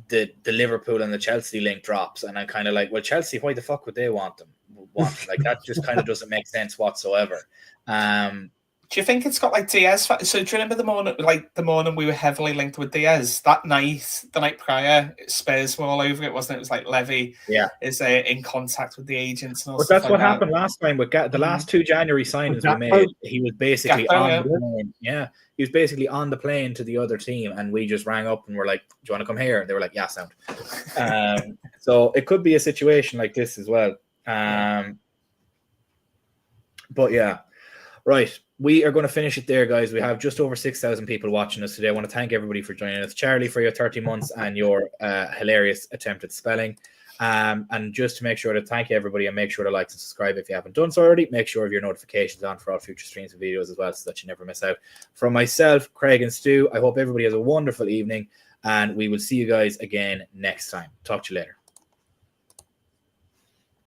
Speaker 1: the Liverpool and the Chelsea link drops, and I'm kind of like, well, Chelsea, why the fuck would they want them? Like that just kind of doesn't make sense whatsoever.
Speaker 2: Do you think it's got like Diaz? So do you remember the morning we were heavily linked with Diaz that night, the night prior, Spurs were all over it, wasn't it? It was like Levy is in contact with the agents and all.
Speaker 1: But that's what happened last time with the last 2 January signings we made. He was basically on the plane. Yeah, he was basically on the plane to the other team, and we just rang up and were like, "Do you want to come here?" And they were like, "Yeah, sound." So it could be a situation like this as well. But yeah, right. We are going to finish it there, guys. We have just over 6,000 people watching us today. I want to thank everybody for joining us. Charlie, for your 30 months and your hilarious attempt at spelling. And just to make sure to thank everybody and make sure to like and subscribe if you haven't done so already. Make sure of your notifications on for all future streams and videos as well so that you never miss out. From myself, Craig and Stu, I hope everybody has a wonderful evening and we will see you guys again next time. Talk to you later.